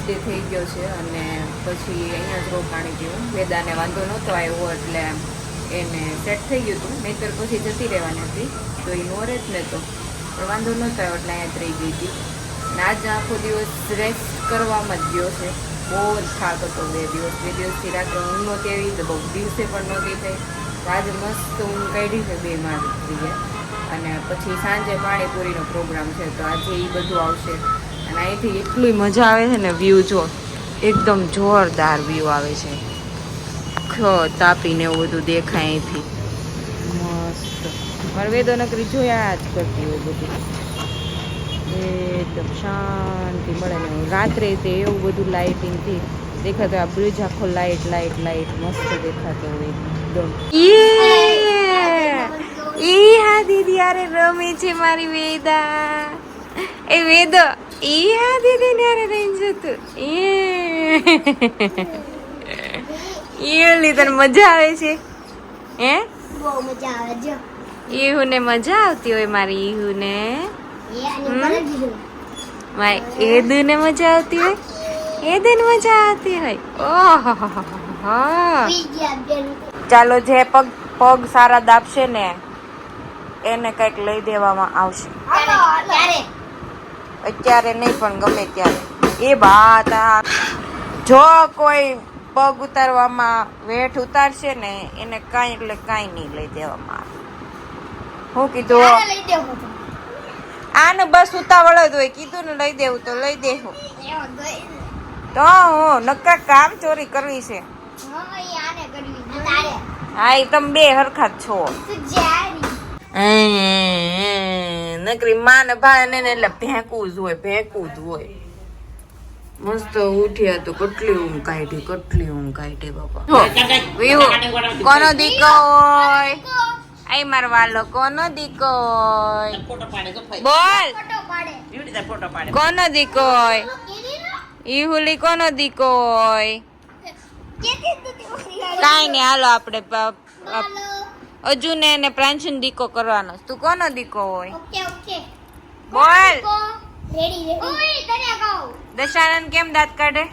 Next day થઈ ગયો છે અને પછી અહીંયા જ રોકાણી ગયું. વેદાને વાંધો નહોતો આવ્યો એટલે એને સેટ થઈ ગયું હતું, નહીંતર પછી જતી રહેવાની હતી તો એ નો રહે જ ને તો પણ વાંધો નહોતો આવ્યો એટલે અહીંયા જ રહી ગઈ હતી. અને આજ આખો દિવસ રેસ્ટ કરવામાં જ ગયો છે. બહુ જ થાક હતો 2 દિવસથી રાત્રે ઊંઘ નહોતી આવી તો બહુ દિવસે પણ નહોતી થઈ. તો આજે મસ્ત ઊંઘ કાઢી છે 2 માળીએ. અને પછી સાંજે પાણીપુરીનો પ્રોગ્રામ છે તો આજે એ બધું આવશે. અને અહીંથી એટલી મજા આવે છે ને, વ્યૂ જો એકદમ જોરદાર વ્યૂ આવે છે. તાપીને એવું બધું દેખાય અહીંથી મસ્ત. મારે વેદો નકરી જોયા જ કરતી હોય બધું, એકદમ શાંતિ મળે ને. રાત્રે તે એવું બધું લાઇટિંગથી દેખાતો, આ બ્રિજ આખો લાઇટ લાઇટ લાઇટ મસ્ત દેખાતો હોય એકદમ. ઈ હા દીદી અરે રમે છે મારી વેદા. એ વેદો ઈ હા દીદી ને અરે રહીને જતું એ લીધે મજા આવે છે. હે બહુ મજા આવે જો. ઈહુ ને મજા આવતી હોય મારી ઈહુ ને. મારી એદુ ને મજા આવતી હોય, એદુ ને મજા આવતી હોય. ઓહો ચાલો જે પગ સારા દાબશે ને એને કઈક લઈ દેવામાં આવશે. અત્યારે નહીં પણ ગમે ત્યારે. એ વાત જો કોઈ પગ ઉતારવામાં વેઠ ઉતારશે ને એને કાંઈ એટલે કાંઈ નહીં લઈ દેવામાં આવે. હું કીધું આને બસ ઉતાવળ જ હોય, કીધું ને લઈ દેવું તો લઈ દેવું. તો હું નક્કા કામ ચોરી કરવી છે. હા એ તમે બે હરખા જ છો. નકરી માં ને ભાઈ ને એટલે ભેંકવું જ હોય, ભેંકવું જ હોય. મસ્ત ઉઠ્યા તો કેટલી ઊંઘ કાઢી બાપા. કોનો દીકો હોય? આઈ માર વાલો કોનો દીકો હોય? બોલ કોનો દીકો હોય? ઈ હુલી કોનો દીકો હોય? કાઈ નઈ હાલો આપણે અજુ ને પ્રાંશુન દીકો કરવાનો. તું કોનો દીકો હોય? બોલ. દશાનંદ કેમ દાંત કાઢે?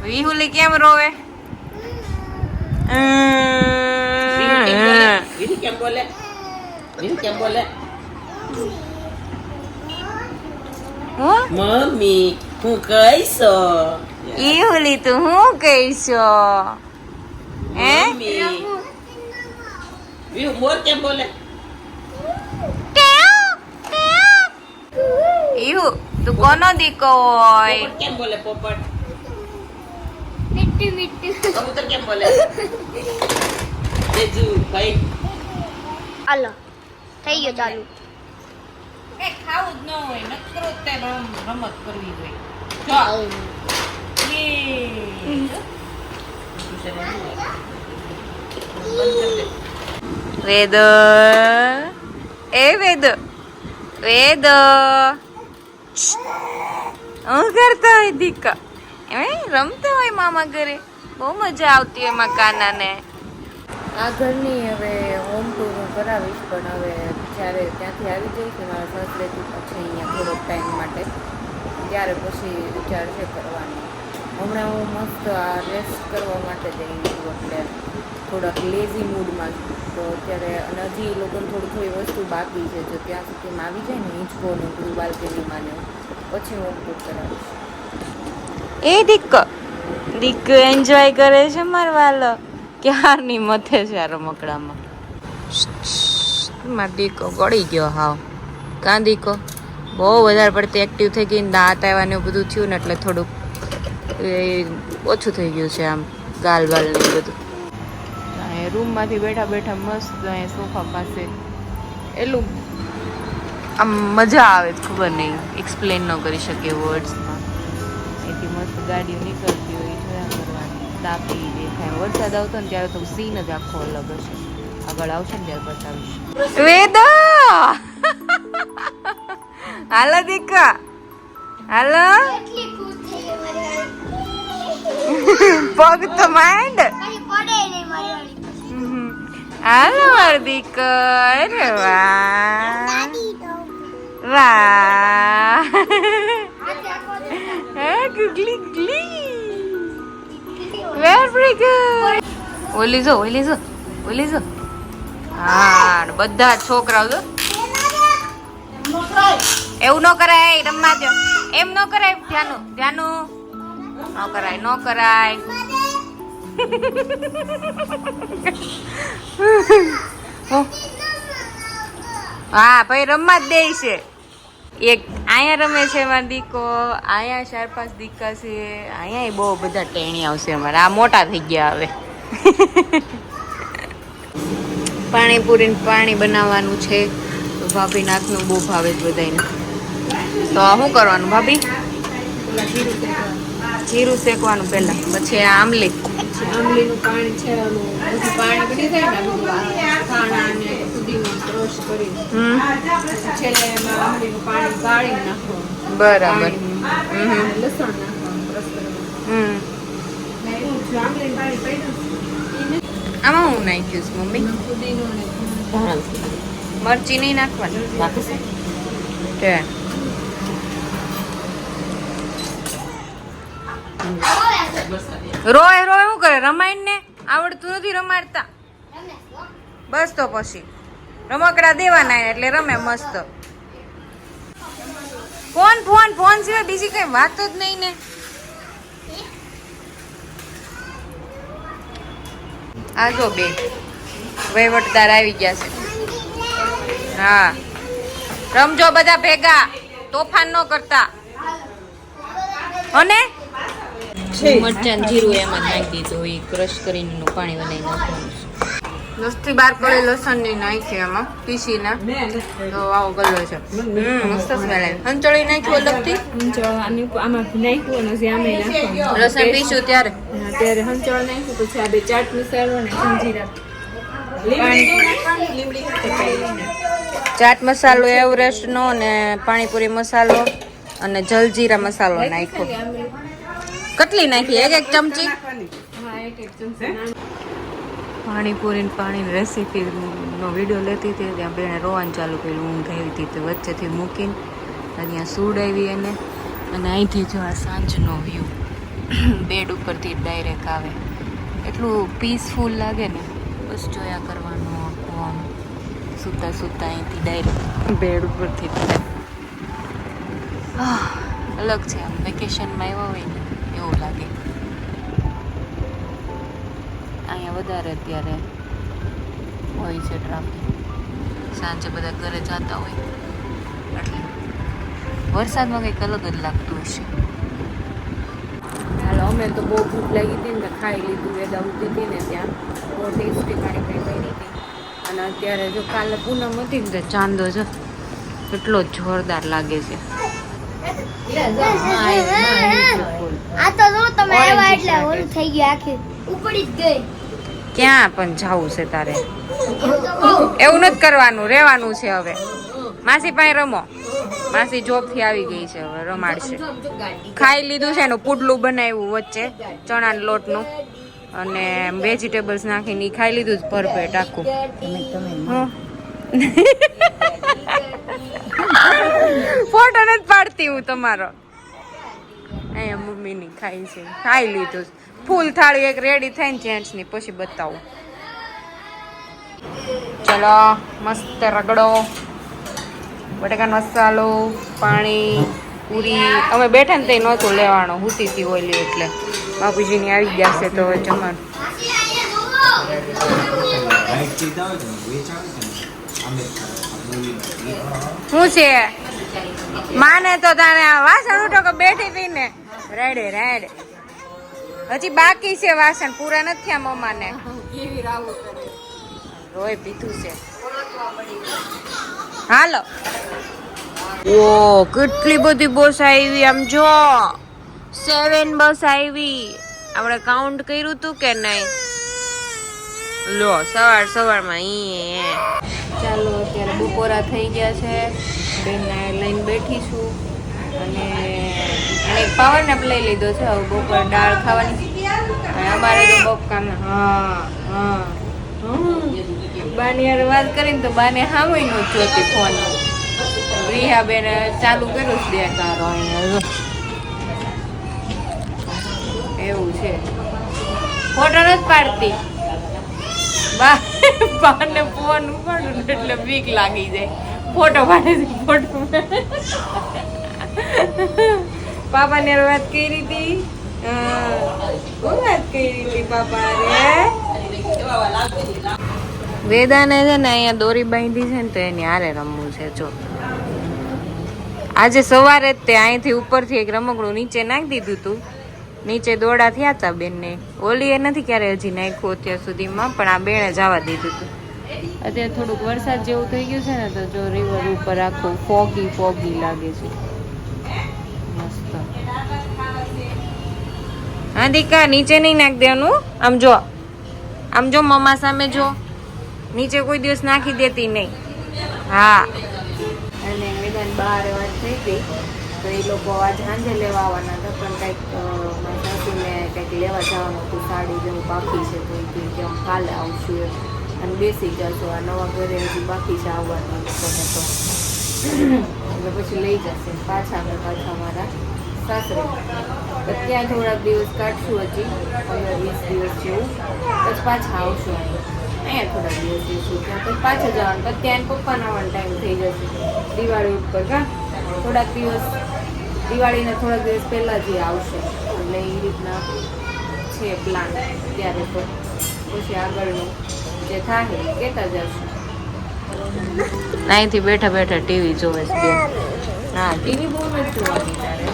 વિહુલી કેમ રોવે? મમ્મી હું કહીશો? વિહુલી તું હું કહીશો? હે મોર કેમ બોલે? ઈહુ તું કોનો દીકો હોય? કેમ બોલે પોપટ? મીઠું મીઠું કબૂતર કેમ બોલે? તેજુ ભાઈ હાલો થઈ ગયો ચાલુ. એ ખાવું જ ન હોય, નકરો તે રમત કરવી હોય. વેદ એ વેદ વેદ હું કરતો હોય દીકા એમ રમતો હોય મામા ઘરે. બહુ મજા આવતી હોય એમાં કાનાને. આ ઘરની હવે હોમ ટૂર હું કરાવીશ, પણ હવે જ્યારે ત્યાંથી આવી જઈશ કે મારા સાસરેથી પછી અહીંયા થોડોક ટાઈમ માટે, ત્યારે પછી વિચાર છે કરવાનો. હમણાં હું મસ્ત આ રેસ્ટ કરવા માટે જઈ છું એટલે થોડાક લેઝી મૂડમાં છું. તો અત્યારે અને હજી એ લોકોને થોડી વસ્તુ બાકી છે, જો ત્યાં સુધીમાં આવી જાય ને હિંચકોનું બધું બાલ્કનીમાં ને પછી હું ટૂર કરાવીશ. એ દીક એન્જોય કરે છે મારવાલો. ક્યારની મથે છે આ રમકડામાં. મારો દીકો ગળી ગયો હાવ. કાં દીકો બહુ વધારે પડતી એક્ટિવ થઈ ગઈ, દાંત આવ્યા ને બધું થયું ને એટલે થોડુંક ઓછું થઈ ગયું છે આમ ગાલ બાલ ને બધું. રૂમમાંથી બેઠા બેઠા મસ્ત અહીંયા સોફા પાસે એટલું આમ મજા આવે જ ખબર નહીં, એક્સપ્લેન ન કરી શકે વર્ડ્સમાં. એથી મસ્ત ગાડીઓ નીકળતી હોય જોયા કરવાની. તાપી દેખાય. વરસાદ આવતો ને ત્યારે તો સીન જ આખો અલગ હશે. આગળ આવશે ને ત્યારે બતાવીશ. વેદો હાલો દીકા હાલો. પગ તો માંડ. હાલો માર દીકો. અરે વાહ વાહ ગુગલી ગુગલી વેરી ગુડ. ઓલી જો હા બધા છોકરાઓ જો એવું ન કરાય, રમવા દો. એમ ન કરાય, ધ્યાનું ન કરાય. હા ભાઈ રમવા જ દે છે. એક અહીંયા રમે છે અમારા દીકો, અહીંયા 4-5 દીકા છે, અહીંયા બહુ બધા ટેણી આવશે અમારે. આ મોટા થઈ ગયા હવે. પાણી બનાવવાનું છે તો ભાભી નાકનું બહુ ભાવે છે બધાને. તો શું કરવાનું ભાભી? જીરું શેકવાનું પહેલા, પછી આમલી આંબલીનું પાણી છેવાનું, બધું પાણી બની જાય ને ધાણા અને ફુદીનો ક્રશ કરી છેલ્લે એમાં આંબલીનું પાણી ગાળીને નાખવાનું. બરાબર. લસણ નાખવાનું ક્રશ કરવાનું. આંબલીનું પાણી પડી આમાં હું નાખ્યું છે મમ્મી? ફુદીનો અને મરચી નહીં નાખવાની કે રોય શું કરે? રમાય ને આવડતું નથી રમાડતા. બસ તો પછી રમકડા દેવાના એટલે રમે મસ્ત. ફોન સિવાય બીજી કઈ વાત જ નહીં ને. આ જો બે વહીવટદાર આવી ગયા છે. હા રમજો બધા ભેગા, તોફાન ન કરતા. અને મરચાં જીરું એમાં નાખી દીધું, એ ક્રશ કરીને એનું પાણી બનાવી નાખવાનું છે. મસ્તી બાર પડે લસણ ની નાખી એમાં પીસીને, તો આવો ગલ્લો છે. મસ્ત સ્મેલ આવે. હંચળી નાખ્યું અલગથી, આમાં નાખ્યું અને આમે નાખવાનું. લસણ પીસ્યું ત્યારે ત્યારે હંચળ નાખ્યું, પછી આ બે ચાટ મસાલો અને સંજીરા ચાટ મસાલો એવરેસ્ટ નો ને પાણીપુરી મસાલો અને જલજીરા મસાલો નાખ્યો. કેટલી નાખી? એક ચમચી. પાણીપુરી પાણીની રેસીપી નો વિડીયો લેતી હતી ત્યાં બેને રોવાનું ચાલુ કર્યું. ઊંઘ આવી હતી તો વચ્ચેથી મૂકીને ત્યાં સૂડ આવી એને. અને અહીંથી જો આ સાંજનો વ્યૂ બેડ ઉપરથી ડાયરેક્ટ આવે, એટલું પીસફુલ લાગે ને. બસ જોયા કરવાનું આમ સૂતા અહીંથી ડાયરેક્ટ બેડ ઉપરથી. અલગ છે આમ વેકેશનમાં આવ્યા હોય ને એવું લાગે. અહીંયા વધારે અત્યારે હોય છે ટ્રાફિક, સાંજે બધા ઘરે જતા હોય એટલે વરસાદમાં કંઈક અલગ જ લાગતું હશે. હાલો અમે તો બહુ ભૂખ લાગી હતી ને ખાઈ લીધું. એ દઉતી હતી ને ત્યાં બહુ ટેસ્ટી પાણીપુરી બની હતી. અને અત્યારે જો કાલે પૂનમ હતી ને તો ચાંદો જો કેટલો જોરદાર લાગે છે. આ તો જો તમે આવ્યા એટલે ઓલું થઈ ગયું, આખી ઉપડી જ ગઈ. ક્યાં પણ જવું છે તારે? એવું નથી કરવાનું, રહેવાનું છે હવે. માસી પાસે રમો. માસી જોબ થી આવી ગઈ છે, હવે રમાડશે. ખાઈ લીધું છે એનું પુડલું બનાવ્યું વચ્ચે ચણાના લોટનું અને વેજીટેબલ્સ નાખીને ખાઈ લીધું જ ભરપેટ આખું. ફોટો નથી પાડતી હું તમારો. અહીંયા મમ્મીની ખાઈ છે, ખાઈ લીધું. ફૂલ થાળી એક રેડી થઈને જેન્ટ્સની પછી બતાવું. ચલો મસ્ત રગડો, બટાકાનો મસાલો, પાણી, પૂરી. અમે બેઠા ને તે નહોતું લેવાનું, હુતી હતી ઓલી એટલે. બાપુજીની આવી ગયા છે તો જમવાનું. શું છે માને તો તારે વાસણ ઉઠો કે બેઠી હતી ને રેડે રેડ. હજી બાકી છે વાસણ, પૂરા નથી થયા મમ્માને. રોય પીધું છે. હાલો. ઓ કેટલી બધી બસ આવી આમ જો. 7 બસ આવી. આપણે કાઉન્ટ કર્યું તું કે નહીં? લો સવારમાં ચાલો અત્યારે બપોરા થઈ ગયા છે. બેનને લઈને બેઠી છું અને એક પાવર ને લઈ લીધો છે. હવે બપોર દાળ ખાવાની. અમારે તો બપકામ બાની યાર વાત કરીને તો બાને હામય નો જોતી ફોન. રિહાબેન ચાલુ કર્યું છે દેખાડો અહીંયા જો. એવું છે ફોટો નથી પાડતી બાને ફોન ઉપાડું ને એટલે બીક લાગી જાય. ફોટો પાડે છે ફોટો. પાપાને વાત કરી હતી. શું વાત કરી હતી પાપા રે? વેદાને છે ને અહીંયા દોરી બાંધી છે ને તો એની હારે રમવું છે. જો આજે સવારે જ તે અહીંથી ઉપરથી એક રમકડું નીચે નાખી દીધું હતું. નીચે દોડા થયા હતા બેનને. ઓલી એ નથી ક્યારે હજી નાખ્યું અત્યાર સુધીમાં, પણ આ બેને જવા દીધું હતું. અત્યારે થોડુંક વરસાદ જેવું થઈ ગયું છે ને તો જો રિવર ઉપર આખું ફોગી ફોગી લાગે છે. મસ્ત. હા દીકા નીચે નહીં નાખી દેવાનું. આમ જો મમ્મા સામે જો. નીચે કોઈ દિવસ નાખી દેતી નહીં. હા. અને મેદાન બહાર વાત થઈ ગઈ તો એ લોકો આજ સાંજે લેવા આવવાના હતા, પણ કંઈક મારી સાસુને કંઈક લેવા જવાનું હતું. સાડી જેવું બાકી છે તો એ કે હું કાલે આવશું એમ અને બેસી જશો. આ નવા ઘરે હજી બાકી છે આવવાનું લોકોને તો એટલે પછી લઈ જશે પાછા મારા સાસરે. તો ત્યાં થોડાક દિવસ કાઢશું હજી 15-20 દિવસ જેવું, પછી પાછા આવશું. અહીંયા થોડા દિવસ જઈશું ત્યાં પછી પાછા જવાનું. પછી ત્યાં પપ્પાનો આવવાનો ટાઈમ થઈ જશે દિવાળી ઉપર. થોડાક દિવસ દિવાળીના થોડાક દિવસ પહેલાં જ આવશે એટલે એ રીતના છે પ્લાન. ત્યારે તો પછી આગળનું જે થાય કહેતા જશું. અહીંથી બેઠા બેઠા ટીવી જોવે છે. હા ટીવી બહુ નથી જોવાની તારે.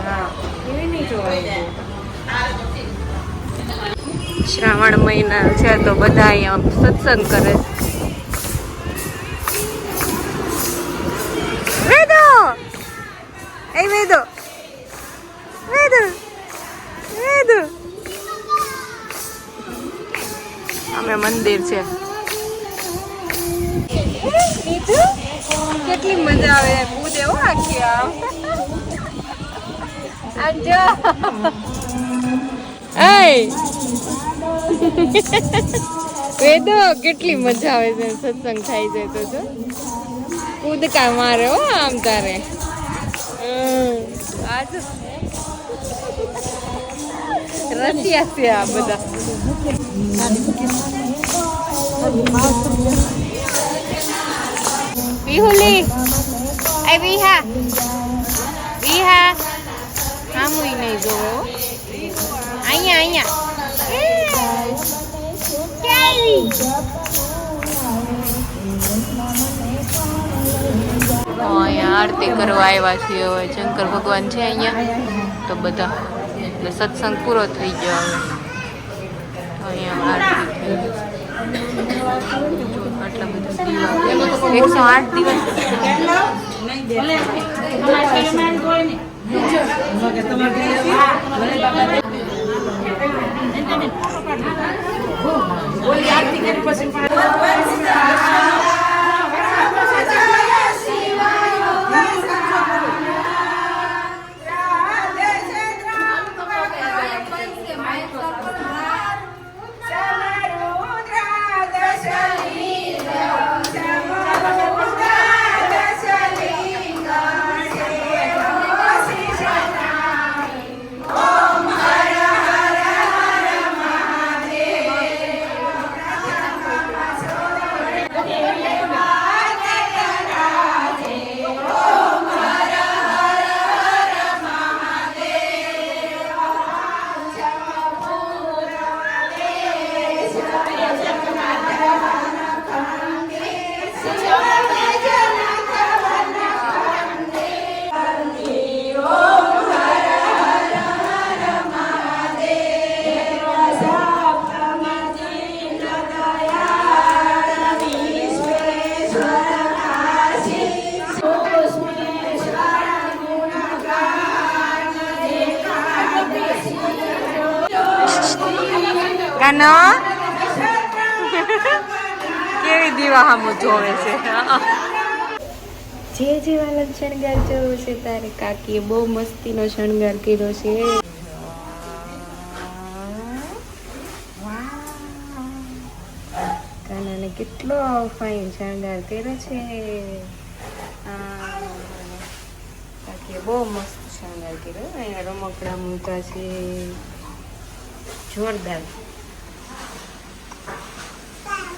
હા ટીવી નહીં જોવાની. શ્રાવણ મહિના છે તો બધા અહીંયા સત્સંગ કરે છે. અમે મંદિર છે. કેટલી મજા આવે પૂજે હો આખી. આમ જો વેદો કેટલી મજા આવે છે સત્સંગ થાય છે તો જો કૂદકા મારે હો આમ તારે. આજ રસિયા છે આ બધા. વિહુલી આ વિહા આમુય નહીં જોવો. અહીંયા અહીંયા આરતી કરવા આવ્યા છીએ. હવે શંકર ભગવાન છે અહીંયા તો બધા એટલે સત્સંગ પૂરો થઈ ગયો. હવે અહીંયા આરતી થઈ આટલા બધા 108 દિવસ. કાનો કેવી દીવા હામો જોવે છે. જે વાળા શણગાર જોવો છે તારે કાકીએ બહુ મસ્તીનો શણગાર કર્યો છે. કાનાને કેટલી કેટલો ફાઇન શણગાર કર્યો છે. બાકી બહુ મસ્ત શણગાર કર્યો. અહીંયા રમકડા મૂક્યા છે જોરદાર.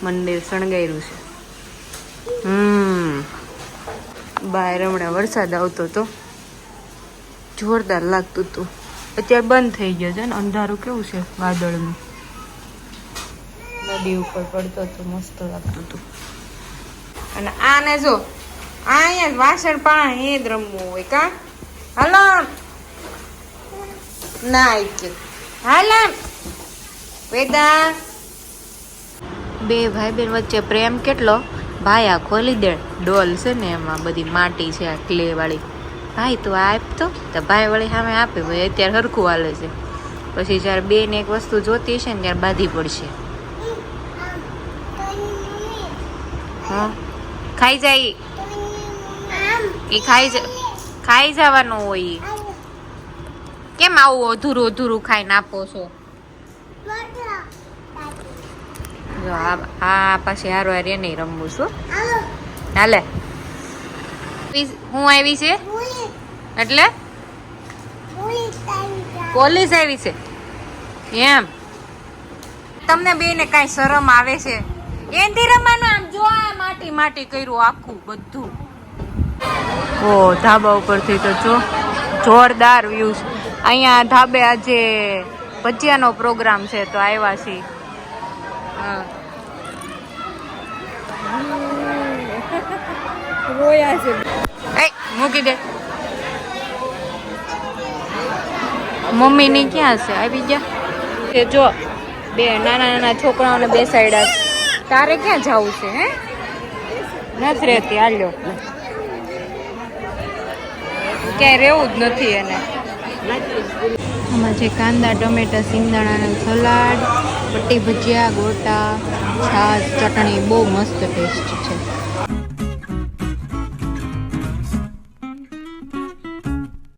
મંદિર શણગાર્યું છે. બહાર હમણાં વરસાદ આવતો હતો, જોરદાર લાગતું હતું. અત્યારે બંધ થઈ ગયો છે ને, અંધારું કેવું છે વાદળનું. નદી ઉપર પડતો તો મસ્ત લાગતું હતું. અને આને જો અહીંયા વાસણ પાણી એ જ રમવું હોય કા. હાલો ના કે હાલા વેદા. બે ભાઈ બેન વચ્ચે પ્રેમ કેટલો. ભાઈ આ ખોલી દે ડોલ છે ને, એમાં બધી માટી છે આ ક્લે વાળી. ભાઈ તું આપ તો ભાઈ વળી સામે આપે. ભાઈ અત્યારે હરખું હાલે છે. પછી જ્યારે બેન એક વસ્તુ જોતી છે ને ત્યારે બાંધી પડશે. હા ખાઈ જાય એ ખાઈ જવાનું હોય. કેમ આવું અધૂરું અધૂરું ખાઈને આપો છો? જો આ પાછી હારો હારે નહીં રમવું છું. હાલે હું આવી છે એટલે પોલીસ આવી છે એમ. તમને બેને કાંઈ શરમ આવે છે? એનથી રમવાનું. આમ જો આ માટી માટી કર્યું આખું બધું. ઓ ધાબા ઉપરથી તો જો જોરદાર વ્યૂ છે. અહીંયા ધાબે આજે ભજીયાનો પ્રોગ્રામ છે તો આવ્યા છીએ. હા રોયા છે. એ મૂકી દે. મમ્મી ની ક્યાં છે? આવી ગયા કે જો બે નાના નાના છોકરાઓને બેસાડ્યા છે. તારે ક્યાં જવું છે? હે નથી રહેતી. હાલ્યો ક્યાંય રહેવું જ નથી એને. આમાં છે કાંદા ટમેટા સિંગદાણાનું સલાડ, પટ્ટી ભજીયા, ગોટા, છાશ, ચટણી. બહુ મસ્ત ટેસ્ટ છે.